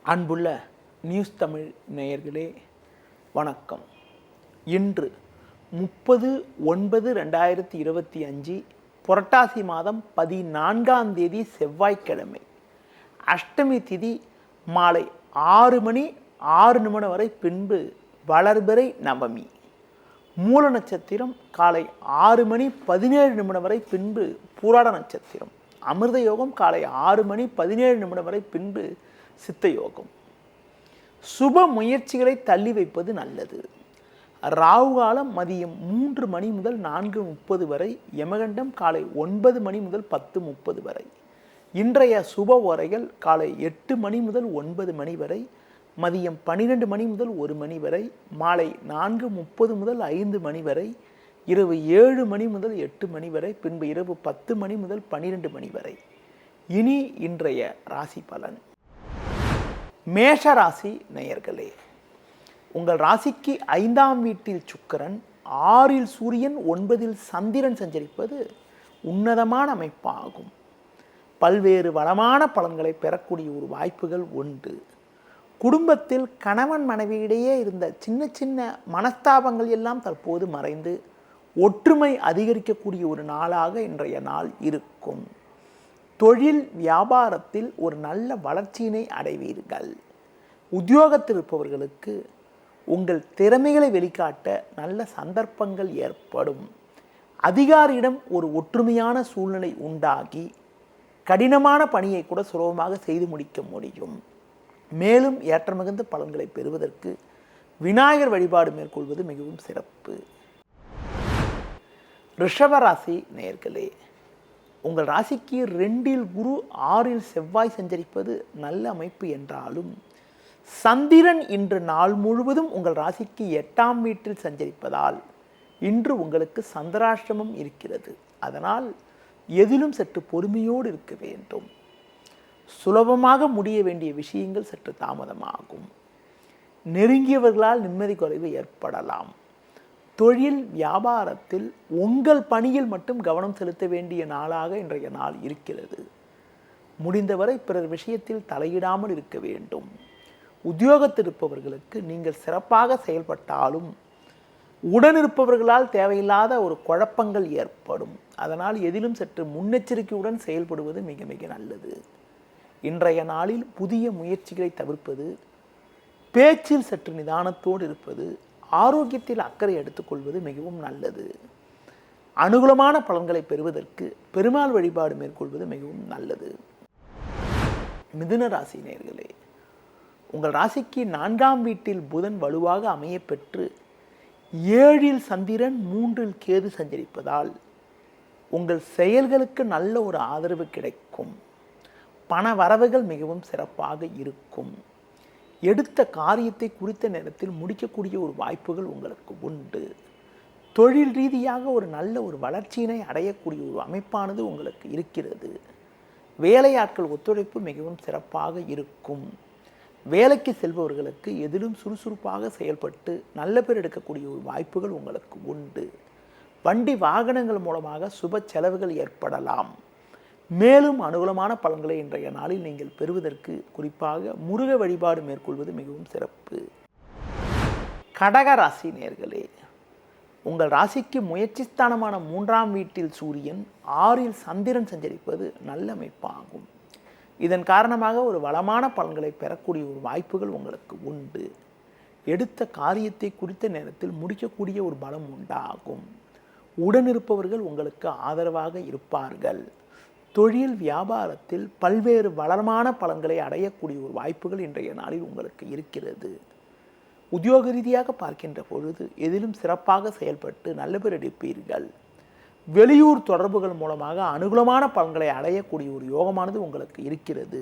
அன்புள்ள நியூஸ் தமிழ் நேயர்களே வணக்கம். இன்று 30/9/2025 புரட்டாசி மாதம் 14ஆம் தேதி செவ்வாய்க்கிழமை. அஷ்டமி திதி மாலை 6:06 வரை, பின்பு வளர்பிறை நவமி. மூல நட்சத்திரம் காலை 6:17 வரை, பின்பு பூராட நட்சத்திரம். அமிர்த யோகம் காலை 6:17 வரை, பின்பு சித்த யோகம். சுப முயற்சிகளை தள்ளி வைப்பது நல்லது. ராகு காலம் மதியம் 3 மணி முதல் 4:30 வரை, யமகண்டம் காலை 9 மணி முதல் 10:30 வரை. இன்றைய சுப ஓரைகள் காலை 8 மணி முதல் 9 மணி வரை, மதியம் 12 மணி முதல் 1 மணி வரை, மாலை 4:30 முதல் 5 மணி வரை, இரவு 7 மணி முதல் 8 மணி வரை, பின்பு இரவு 10 மணி முதல் 12 மணி வரை. இனி இன்றைய ராசி பலன். மேஷ ராசி நேயர்களே, உங்கள் ராசிக்கு 5ஆம் வீட்டில் சுக்கிரன், 6இல் சூரியன், 9இல் சந்திரன் சஞ்சரிப்பது உன்னதமான அமைப்பாகும். பல்வேறு வளமான பலன்களை பெறக்கூடிய ஒரு வாய்ப்புகள் உண்டு. குடும்பத்தில் கணவன் மனைவியிடையே இருந்த சின்ன சின்ன மனஸ்தாபங்கள் எல்லாம் தற்போது மறைந்து ஒற்றுமை அதிகரிக்கக்கூடிய ஒரு நாளாக இன்றைய நாள் இருக்கும். தொழில் வியாபாரத்தில் ஒரு நல்ல வளர்ச்சியினை அடைவீர்கள். உத்தியோகத்தில் இருப்பவர்களுக்கு உங்கள் திறமைகளை வெளிக்காட்ட நல்ல சந்தர்ப்பங்கள் ஏற்படும். அதிகாரியிடம் ஒரு ஒற்றுமையான சூழ்நிலை உண்டாகி கடினமான பணியை கூட சுலபமாக செய்து முடிக்க முடியும். மேலும் ஏற்ற மிகுந்த பலன்களை பெறுவதற்கு விநாயகர் வழிபாடு மேற்கொள்வது மிகவும் சிறப்பு. ரிஷபராசி நேயர்களே, உங்கள் ராசிக்கு 2இல் குரு, 6இல் செவ்வாய் சஞ்சரிப்பது நல்ல அமைப்பு என்றாலும், சந்திரன் இன்று நாள் முழுவதும் உங்கள் ராசிக்கு 8ஆம் வீட்டில் சஞ்சரிப்பதால் இன்று உங்களுக்கு சந்திராஷ்டமம் இருக்கிறது. அதனால் எதிலும் சற்று பொறுமையோடு இருக்க வேண்டும். சுலபமாக முடிய வேண்டிய விஷயங்கள் சற்று தாமதமாகும். நெருங்கியவர்களால் நிம்மதி குறைவு ஏற்படலாம். தொழில் வியாபாரத்தில் உங்கள் பணியில் மட்டும் கவனம் செலுத்த வேண்டிய நாளாக இன்றைய நாள் இருக்கிறது. முடிந்தவரை பிறர் விஷயத்தில் தலையிடாமல் இருக்க வேண்டும். உத்தியோகத்தில் இருப்பவர்களுக்கு நீங்கள் சிறப்பாக செயல்பட்டாலும் உடனிருப்பவர்களால் தேவையில்லாத ஒரு குழப்பங்கள் ஏற்படும். அதனால் எதிலும் சற்று முன்னெச்சரிக்கையுடன் செயல்படுவது மிக மிக நல்லது. இன்றைய நாளில் புதிய முயற்சிகளை தவிர்ப்பது, பேச்சில் சற்று நிதானத்தோடு இருப்பது, ஆரோக்கியத்தில் அக்கறை எடுத்துக்கொள்வது மிகவும் நல்லது. அனுகூலமான பலன்களை பெறுவதற்கு பெருமாள் வழிபாடு மேற்கொள்வது மிகவும் நல்லது. மிதுன ராசி நேயர்களே, உங்கள் ராசிக்கு 4ஆம் வீட்டில் புதன் வலுவாக அமைய பெற்று 7இல் சந்திரன், 3இல் கேது சஞ்சரிப்பதால் உங்கள் செயல்களுக்கு நல்ல ஒரு ஆதரவு கிடைக்கும். பண வரவுகள் மிகவும் சிறப்பாக இருக்கும். எடுத்த காரியத்தை குறித்த நேரத்தில் முடிக்கக்கூடிய ஒரு வாய்ப்புகள் உங்களுக்கு உண்டு. தொழில் ரீதியாக ஒரு நல்ல ஒரு வளர்ச்சியினை அடையக்கூடிய ஒரு அமைப்பானது உங்களுக்கு இருக்கிறது. வேலையாட்கள் ஒத்துழைப்பு மிகவும் சிறப்பாக இருக்கும். வேலைக்கு செல்பவர்களுக்கு எதிலும் சுறுசுறுப்பாக செயல்பட்டு நல்ல பேர் எடுக்கக்கூடிய ஒரு வாய்ப்புகள் உங்களுக்கு உண்டு. வண்டி வாகனங்கள் மூலமாக சுப செலவுகள் ஏற்படலாம். மேலும் அனுகூலமான பலன்களை இன்றைய நாளில் நீங்கள் பெறுவதற்கு குறிப்பாக முருக வழிபாடு மேற்கொள்வது மிகவும் சிறப்பு. கடக ராசி நேயர்களே, உங்கள் ராசிக்கு முயற்சி ஸ்தானமான 3ஆம் வீட்டில் சூரியன், 6இல் சந்திரன் சஞ்சரிப்பது நல்ல அமைப்பாகும். இதன் காரணமாக ஒரு வளமான பலன்களை பெறக்கூடிய ஒரு வாய்ப்புகள் உங்களுக்கு உண்டு. எடுத்த காரியத்தை குறித்த நேரத்தில் முடிக்கக்கூடிய ஒரு பலம் உண்டாகும். உடனிருப்பவர்கள் உங்களுக்கு ஆதரவாக இருப்பார்கள். தொழில் வியாபாரத்தில் பல்வேறு வளமான பலன்களை அடையக்கூடிய ஒரு வாய்ப்புகள் இன்றைய நாளில் உங்களுக்கு இருக்கிறது. உத்தியோக ரீதியாக பார்க்கின்ற பொழுது எதிலும் சிறப்பாக செயல்பட்டு நல்ல பேர் எடுப்பீர்கள். வெளியூர் தொடர்புகள் மூலமாக அனுகூலமான பலன்களை அடையக்கூடிய ஒரு யோகமானது உங்களுக்கு இருக்கிறது.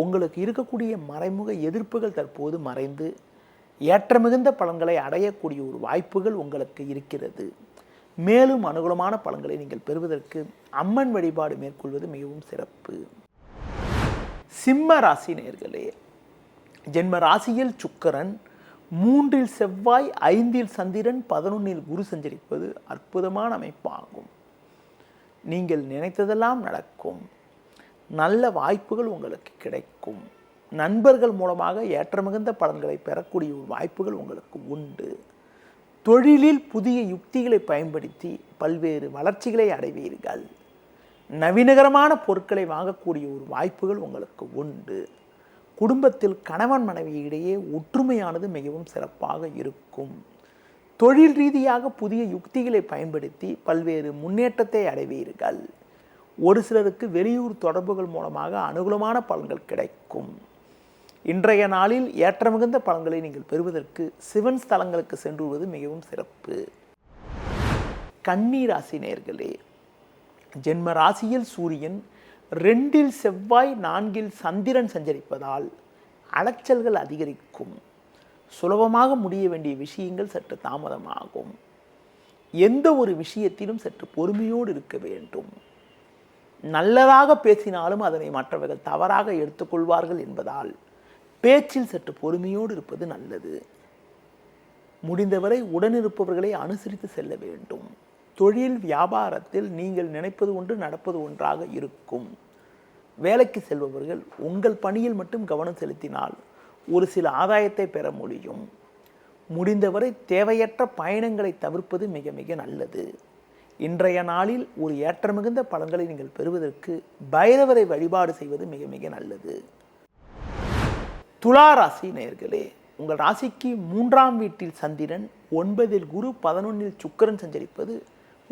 உங்களுக்கு இருக்கக்கூடிய மறைமுக எதிர்ப்புகள் தற்போது மறைந்து ஏற்ற மிகுந்த பலன்களை அடையக்கூடிய ஒரு வாய்ப்புகள் உங்களுக்கு இருக்கிறது. மேலும் அனுகூலமான பலன்களை நீங்கள் பெறுவதற்கு அம்மன் வழிபாடு மேற்கொள்வது மிகவும் சிறப்பு. சிம்ம ராசி நேயர்களே, ஜென்ம ராசியில் சுக்கிரன், 3இல் செவ்வாய், 5இல் சந்திரன், 11இல் குரு சஞ்சரிப்பது அற்புதமான அமைப்பாகும். நீங்கள் நினைத்ததெல்லாம் நடக்கும். நல்ல வாய்ப்புகள் உங்களுக்கு கிடைக்கும். நண்பர்கள் மூலமாக ஏற்றமிகுந்த பலன்களை பெறக்கூடிய ஒரு வாய்ப்புகள் உங்களுக்கு உண்டு. தொழிலில் புதிய யுக்திகளை பயன்படுத்தி பல்வேறு வளர்ச்சிகளை அடைவீர்கள். நவீனகரமான பொருட்களை வாங்கக்கூடிய ஒரு வாய்ப்புகள் உங்களுக்கு உண்டு. குடும்பத்தில் கணவன் மனைவி இடையே ஒற்றுமையானது மிகவும் சிறப்பாக இருக்கும். தொழில் ரீதியாக புதிய யுக்திகளை பயன்படுத்தி பல்வேறு முன்னேற்றத்தை அடைவீர்கள். ஒரு சிலருக்கு வெளியூர் தொடர்புகள் மூலமாக அனுகூலமான பலன்கள் கிடைக்கும். இன்றைய நாளில் ஏற்றமிகுந்த பலன்களை நீங்கள் பெறுவதற்கு சிவன் ஸ்தலங்களுக்கு சென்றுவது மிகவும் சிறப்பு. கன்னி ராசி நேயர்களே, ஜென்ம ராசியில் சூரியன் 2இல் செவ்வாய் 4இல் சந்திரன் சஞ்சரிப்பதால் அலைச்சல்கள் அதிகரிக்கும். சுலபமாக முடிய வேண்டிய விஷயங்கள் சற்று தாமதமாகும். எந்த ஒரு விஷயத்திலும் சற்று பொறுமையோடு இருக்க வேண்டும். நல்லதாக பேசினாலும் அதனை மற்றவர்கள் தவறாக எடுத்துக்கொள்வார்கள் என்பதால் பேச்சில் சற்று பொறுமையோடு இருப்பது நல்லது. முடிந்தவரை உடனிருப்பவர்களை அனுசரித்து செல்ல வேண்டும். தொழில் வியாபாரத்தில் நீங்கள் நினைப்பது ஒன்று நடப்பது ஒன்றாக இருக்கும். வேலைக்கு செல்பவர்கள் உங்கள் பணியில் மட்டும் கவனம் செலுத்தினால் ஒரு சில ஆதாயத்தை பெற முடியும். முடிந்தவரை தேவையற்ற பயணங்களை தவிர்ப்பது மிக மிக நல்லது. இன்றைய நாளில் ஒரு ஏற்றமிகுந்த பலன்களை நீங்கள் பெறுவதற்கு பைரவரை வழிபாடு செய்வது மிக மிக நல்லது. துலா ராசி நேயர்களே, உங்கள் ராசிக்கு 3ஆம் வீட்டில் சந்திரன், 9இல் குரு, 11இல் சுக்கிரன் சஞ்சரிப்பது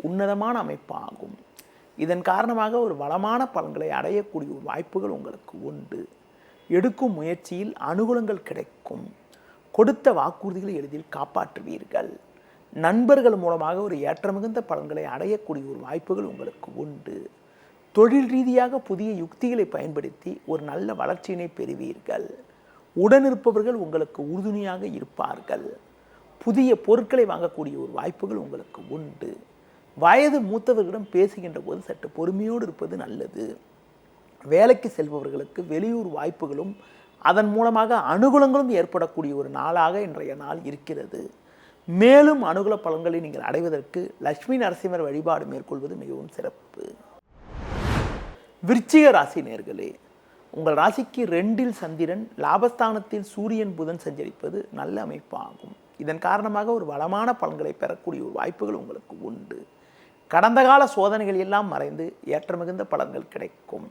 உன்னதமான அமைப்பாகும். இதன் காரணமாக ஒரு வளமான பலன்களை அடையக்கூடிய ஒரு வாய்ப்புகள் உங்களுக்கு உண்டு. எடுக்கும் முயற்சியில் அனுகூலங்கள் கிடைக்கும். கொடுத்த வாக்குறுதிகளை எளிதில் காப்பாற்றுவீர்கள். நண்பர்கள் மூலமாக ஒரு ஏற்றமிகுந்த பலன்களை அடையக்கூடிய ஒரு வாய்ப்புகள் உங்களுக்கு உண்டு. தொழில் ரீதியாக புதிய யுக்திகளை பயன்படுத்தி ஒரு நல்ல வளர்ச்சியினை பெறுவீர்கள். உடனிருப்பவர்கள் உங்களுக்கு உறுதுணையாக இருப்பார்கள். புதிய பொருட்களை வாங்கக்கூடிய ஒரு வாய்ப்புகள் உங்களுக்கு உண்டு. வயது மூத்தவர்களிடம் பேசுகின்ற போது சற்று பொறுமையோடு இருப்பது நல்லது. வேலைக்கு செல்பவர்களுக்கு வெளியூர் வாய்ப்புகளும் அதன் மூலமாக அனுகூலங்களும் ஏற்படக்கூடிய ஒரு நாளாக இன்றைய நாள் இருக்கிறது. மேலும் அனுகூல பலன்களை நீங்கள் அடைவதற்கு லட்சுமி நரசிம்மர் வழிபாடு மேற்கொள்வது மிகவும் சிறப்பு. விருச்சிக ராசி நேயர்களே, உங்கள் ராசிக்கு 2இல் சந்திரன், லாபஸ்தானத்தில் சூரியன், புதன் சஞ்சரிப்பது நல்ல அமைப்பாகும். இதன் காரணமாக ஒரு வளமான பலன்களை பெறக்கூடிய ஒரு வாய்ப்புகள் உங்களுக்கு உண்டு. கடந்த கால சோதனைகள் எல்லாம் மறைந்து ஏற்றமிகுந்த பலன்கள் கிடைக்கும்.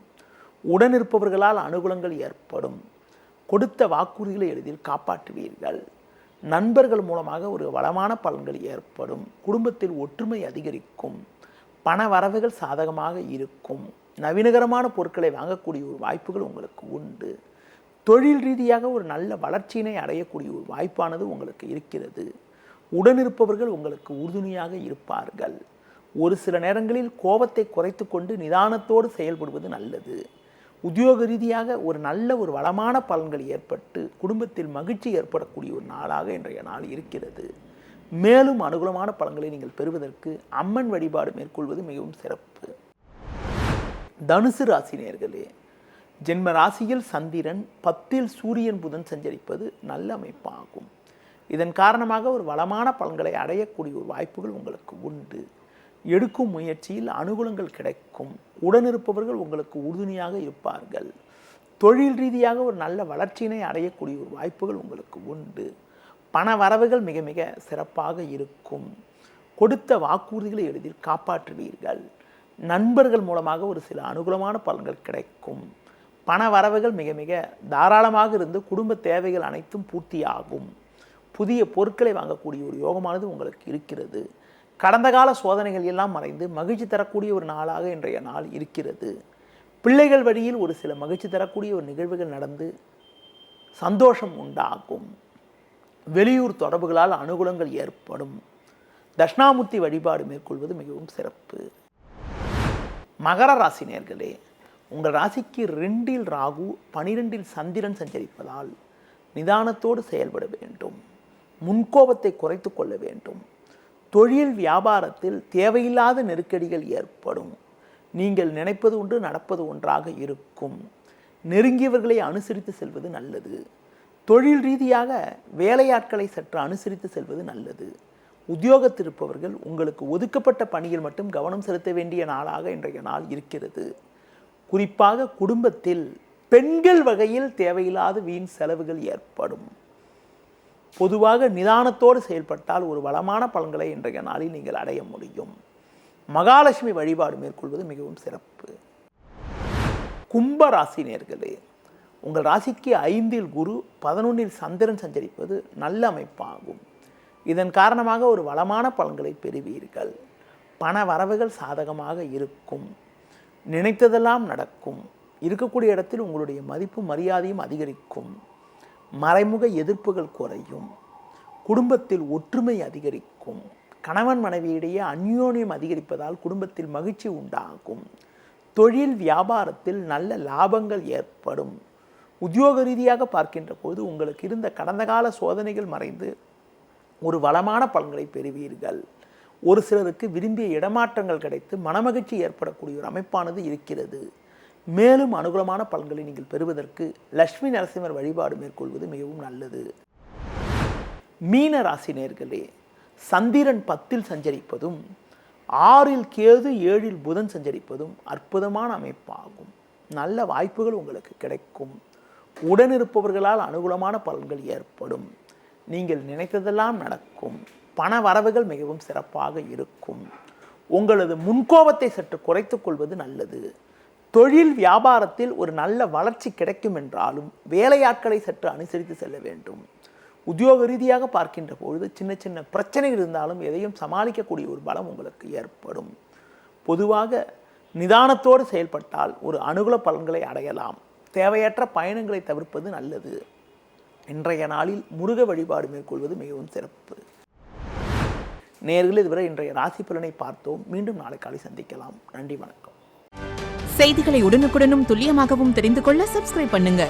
உடனிருப்பவர்களால் அனுகூலங்கள் ஏற்படும். கொடுத்த வாக்குறுதிகளை எளிதில் காப்பாற்றுவீர்கள். நண்பர்கள் மூலமாக ஒரு வளமான பலன்கள் ஏற்படும். குடும்பத்தில் ஒற்றுமை அதிகரிக்கும். பண வரவுகள் சாதகமாக இருக்கும். நவீனகரமான பொருட்களை வாங்கக்கூடிய ஒரு வாய்ப்புகள் உங்களுக்கு உண்டு. தொழில் ரீதியாக ஒரு நல்ல வளர்ச்சியினை அடையக்கூடிய ஒரு வாய்ப்பானது உங்களுக்கு இருக்கிறது. உடனிருப்பவர்கள் உங்களுக்கு உறுதுணையாக இருப்பார்கள். ஒரு சில நேரங்களில் கோபத்தை குறைத்து கொண்டு நிதானத்தோடு செயல்படுவது நல்லது. உத்தியோக ரீதியாக ஒரு நல்ல ஒரு வளமான பலன்கள் ஏற்பட்டு குடும்பத்தில் மகிழ்ச்சி ஏற்படக்கூடிய ஒரு நாளாக இன்றைய நாள் இருக்கிறது. மேலும் அனுகூலமான பலன்களை நீங்கள் பெறுவதற்கு அம்மன் வழிபாடு மேற்கொள்வது மிகவும் சிறப்பு. தனுசு ராசி நேயர்களே, ஜென்ம ராசியில் சந்திரன், 10இல் சூரியன், புதன் சஞ்சரிப்பது நல்ல அமைப்பாகும். இதன் காரணமாக ஒரு வளமான பலன்களை அடையக்கூடிய ஒரு வாய்ப்புகள் உங்களுக்கு உண்டு. எடுக்கும் முயற்சியில் அனுகூலங்கள் கிடைக்கும். உடனிருப்பவர்கள் உங்களுக்கு உறுதுணையாக இருப்பார்கள். தொழில் ரீதியாக ஒரு நல்ல வளர்ச்சியினை அடையக்கூடிய ஒரு வாய்ப்புகள் உங்களுக்கு உண்டு. பண வரவுகள் மிக மிக சிறப்பாக இருக்கும். கொடுத்த வாக்குறுதிகளை எளிதில் காப்பாற்றுவீர்கள். நண்பர்கள் மூலமாக ஒரு சில அனுகூலமான பலன்கள் கிடைக்கும். பண வரவுகள் மிக மிக தாராளமாக இருந்து குடும்ப தேவைகள் அனைத்தும் பூர்த்தியாகும். புதிய பொருட்களை வாங்கக்கூடிய ஒரு யோகமானது உங்களுக்கு இருக்கிறது. கடந்த கால சோதனைகள் எல்லாம் மறைந்து மகிழ்ச்சி தரக்கூடிய ஒரு நாளாக இன்றைய நாள் இருக்கிறது. பிள்ளைகள் வழியில் ஒரு சில மகிழ்ச்சி தரக்கூடிய ஒரு நிகழ்வுகள் நடந்து சந்தோஷம் உண்டாகும். வெளியூர் தொடர்புகளால் அனுகூலங்கள் ஏற்படும். தட்சிணாமூர்த்தி வழிபாடு மேற்கொள்வது மிகவும் சிறப்பு. மகர ராசி நேயர்களே, உங்கள் ராசிக்கு 2இல் ராகு, 12இல் சந்திரன் சஞ்சரிப்பதால் நிதானத்தோடு செயல்பட வேண்டும். முன்கோபத்தை குறைத்து கொள்ள வேண்டும். தொழில் வியாபாரத்தில் தேவையில்லாத நெருக்கடிகள் ஏற்படும். நீங்கள் நினைப்பது ஒன்று நடப்பது ஒன்றாக இருக்கும். நெருங்கியவர்களை அனுசரித்து செல்வது நல்லது. தொழில் ரீதியாக வேலையாட்களை சற்று அனுசரித்து செல்வது நல்லது. உத்தியோகத்தில் இருப்பவர்கள் உங்களுக்கு ஒதுக்கப்பட்ட பணியில் மட்டும் கவனம் செலுத்த வேண்டிய நாளாக இன்றைய நாள் இருக்கிறது. குறிப்பாக குடும்பத்தில் பெண்கள் வகையில் தேவையில்லாத வீண் செலவுகள் ஏற்படும். பொதுவாக நிதானத்தோடு செயல்பட்டால் ஒரு வளமான பலன்களை இன்றைய நாளில் நீங்கள் அடைய முடியும். மகாலட்சுமி வழிபாடு மேற்கொள்வது மிகவும் சிறப்பு. கும்ப ராசி நேயர்களே, உங்கள் ராசிக்கு 5இல் குரு 11இல் சந்திரன் சஞ்சரிப்பது நல்ல அமைப்பாகும். இதன் காரணமாக ஒரு வளமான பலன்களை பெறுவீர்கள். பண வரவுகள் சாதகமாக இருக்கும். நினைத்ததெல்லாம் நடக்கும். இருக்கக்கூடிய இடத்தில் உங்களுடைய மதிப்பு மரியாதையும் அதிகரிக்கும். மறைமுக எதிர்ப்புகள் குறையும். குடும்பத்தில் ஒற்றுமை அதிகரிக்கும். கணவன் மனைவியிடையே அந்யோன்யம் அதிகரிப்பதால் குடும்பத்தில் மகிழ்ச்சி உண்டாகும். தொழில் வியாபாரத்தில் நல்ல லாபங்கள் ஏற்படும். உத்தியோக ரீதியாக பார்க்கின்ற போது உங்களுக்கு இருந்த கடந்த கால சோதனைகள் மறைந்து ஒரு வளமான பலன்களை பெறுவீர்கள். ஒரு சிலருக்கு விரும்பிய இடமாற்றங்கள் கிடைத்து மனமகிழ்ச்சி ஏற்படக்கூடிய ஒரு அமைப்பானது இருக்கிறது. மேலும் அனுகூலமான பலன்களை நீங்கள் பெறுவதற்கு லட்சுமி நரசிம்மர் வழிபாடு மேற்கொள்வது மிகவும் நல்லது. மீன ராசி நேயர்களே, சந்திரன் 10இல் சஞ்சரிப்பதும் 6இல் கேது 7இல் புதன் சஞ்சரிப்பதும் அற்புதமான அமைப்பாகும். நல்ல வாய்ப்புகள் உங்களுக்கு கிடைக்கும். உடனிருப்பவர்களால் அனுகூலமான பலன்கள் ஏற்படும். நீங்கள் நினைத்ததெல்லாம் நடக்கும். பண வரவுகள் மிகவும் சிறப்பாக இருக்கும். உங்களது முன்கோபத்தை சற்று குறைத்துக் கொள்வது நல்லது. தொழில் வியாபாரத்தில் ஒரு நல்ல வளர்ச்சி கிடைக்கும் என்றாலும் வேலையாட்களை சற்று அனுசரித்து செல்ல வேண்டும். உத்தியோக ரீதியாக பார்க்கின்ற பொழுது சின்ன சின்ன பிரச்சனைகள் இருந்தாலும் எதையும் சமாளிக்கக்கூடிய ஒரு பலம் உங்களுக்கு ஏற்படும். பொதுவாக நிதானத்தோடு செயல்பட்டால் ஒரு அனுகூல பலன்களை அடையலாம். தேவையற்ற பயணங்களை தவிர்ப்பது நல்லது. இன்றைய நாளில் முருக வழிபாடு மேற்கொள்வது மிகவும் சிறப்பு. நேயர்களே, இதுவரை இன்றைய ராசி பலனை பார்த்தோம். மீண்டும் நாளை காலை சந்திக்கலாம். நன்றி, வணக்கம். செய்திகளை உடனுக்குடனும் துல்லியமாகவும் தெரிந்து கொள்ள சப்ஸ்கிரைப் பண்ணுங்க.